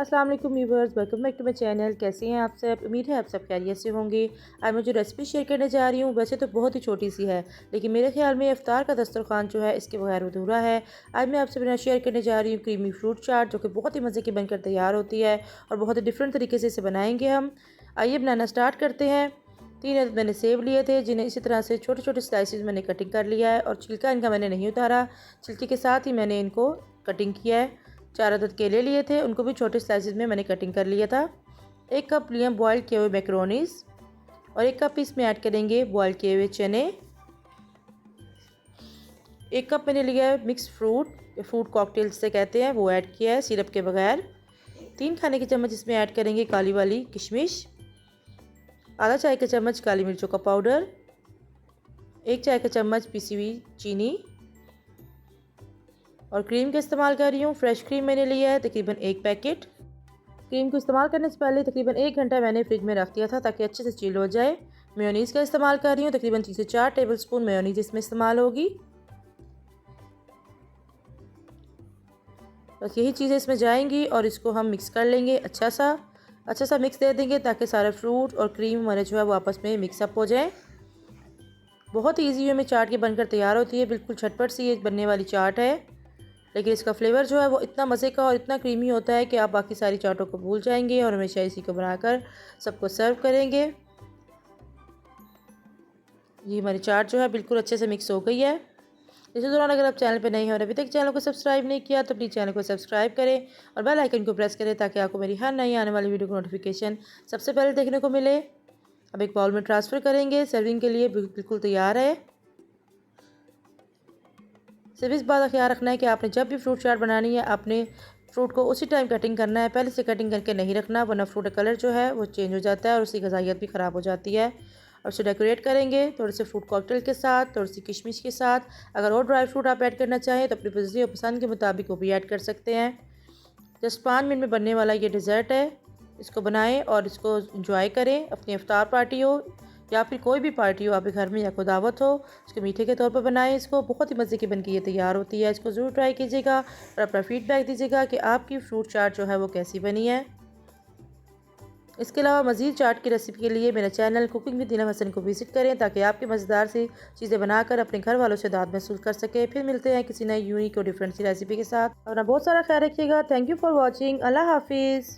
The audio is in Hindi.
अस्सलाम वालेकुम viewers, welcome back to my channel. कैसे हैं आप सब? उम्मीद है आप सब खैरियत से होंगे। आज मैं जो रेसिपी शेयर करने जा रही हूँ वैसे तो बहुत ही छोटी सी है, लेकिन मेरे ख्याल में इफ्तार का दस्तरखान जो है इसके बगैर अधूरा है। आज मैं आपसे बिना शेयर करने जा रही हूँ क्रीमी फ्रूट चाट, जो कि बहुत ही मज़े की बनकर तैयार होती है और बहुत ही डिफरेंट तरीके से इसे बनाएंगे हम। आइए बनाना स्टार्ट करते हैं। 3 अदद मैंने सेब लिए थे, जिन्हें इसी तरह से छोटे छोटे स्लाइसिस मैंने कटिंग कर लिया है और छिलका इनका मैंने नहीं उतारा, छिलके के साथ ही मैंने इनको कटिंग किया है। 4 अदद केले लिए थे, उनको भी छोटे स्लाइसिस में मैंने कटिंग कर लिया था। 1 कप लिया बॉयल किए हुए मैकरोनीस और 1 कप इसमें ऐड करेंगे बॉयल किए हुए चने। 1 कप मैंने लिया है मिक्स फ्रूट, फ्रूट कॉकटेल जिसे कहते हैं, वो ऐड किया है सिरप के बगैर। 3 खाने के चम्मच इसमें ऐड करेंगे काली वाली किशमिश, आधा चाय का चम्मच काली मिर्चों का पाउडर, 1 चाय का चम्मच पिसी हुई चीनी और क्रीम का इस्तेमाल कर रही हूँ। फ्रेश क्रीम मैंने लिया है तकरीबन 1 पैकेट। क्रीम को इस्तेमाल करने से पहले तकरीबन 1 घंटा मैंने फ्रिज में रख दिया था ताकि अच्छे से चिल हो जाए। मेयोनीज़ का इस्तेमाल कर रही हूँ, तकरीबन 3 से 4 टेबलस्पून मेयोनीज़ इसमें इस्तेमाल होगी। बस यही चीज़ें इसमें जाएंगी और इसको हम मिक्स कर लेंगे। अच्छा सा मिक्स दे देंगे ताकि सारा फ्रूट और क्रीम हमारे जो है वो आपस में मिक्सअप हो जाए। बहुत ही ईजी वे में चाट ये बनकर तैयार होती है, बिल्कुल झटपट सी ये बनने वाली चाट है, लेकिन इसका फ्लेवर जो है वो इतना मज़े का और इतना क्रीमी होता है कि आप बाकी सारी चाटों को भूल जाएंगे और हमेशा इसी को बनाकर सबको सर्व करेंगे। ये हमारी चाट जो है बिल्कुल अच्छे से मिक्स हो गई है। इसी दौरान अगर आप चैनल पर नहीं हो और अभी तक चैनल को सब्सक्राइब नहीं किया तो प्लीज़ चैनल को सब्सक्राइब करें और बेल आइकन को प्रेस करें ताकि आपको मेरी हर नई आने वाली वीडियो की नोटिफिकेशन सबसे पहले देखने को मिले। अब एक बाउल में ट्रांसफ़र करेंगे, सर्विंग के लिए बिल्कुल तैयार है। सिर्फ इस बात का ख्याल रखना है कि आपने जब भी फ्रूट चाट बनानी है आपने फ्रूट को उसी टाइम कटिंग करना है, पहले से कटिंग करके नहीं रखना, वरना फ्रूट का कलर जो है वो चेंज हो जाता है और उसकी ग़िज़ाइयत भी ख़राब हो जाती है। और उसे डेकोरेट करेंगे थोड़े से फ्रूट कॉकटेल के साथ, थोड़ी सी किशमिश के साथ। अगर और ड्राई फ्रूट आप ऐड करना चाहें तो अपनी मर्ज़ी और पसंद के मुताबिक वो भी ऐड कर सकते हैं। जस्ट 5 मिनट में बनने वाला ये डिज़र्ट है। इसको बनाएं और इसको इंजॉय करें। अपनी इफ्तार पार्टी हो या फिर कोई भी पार्टी हो आपके घर में या कोई दावत हो, इसको मीठे के तौर पर बनाएं। इसको बहुत ही मज़े की बनके ये तैयार होती है। इसको ज़रूर ट्राई कीजिएगा और अपना फीडबैक दीजिएगा कि आपकी फ्रूट चाट जो है वो कैसी बनी है। इसके अलावा मज़ीद चाट की रेसिपी के लिए मेरा चैनल कुकिंग विद नीलम हसन को विज़िट करें ताकि आपके मज़ेदार सी चीज़ें बनाकर अपने घर वालों से दाद महसूस कर सकें। फिर मिलते हैं किसी नई यूनिक और डिफरेंट सी रेसिपी के साथ। अपना बहुत सारा ख्याल रखिएगा। Thank you for watching. अल्लाह हाफिज़।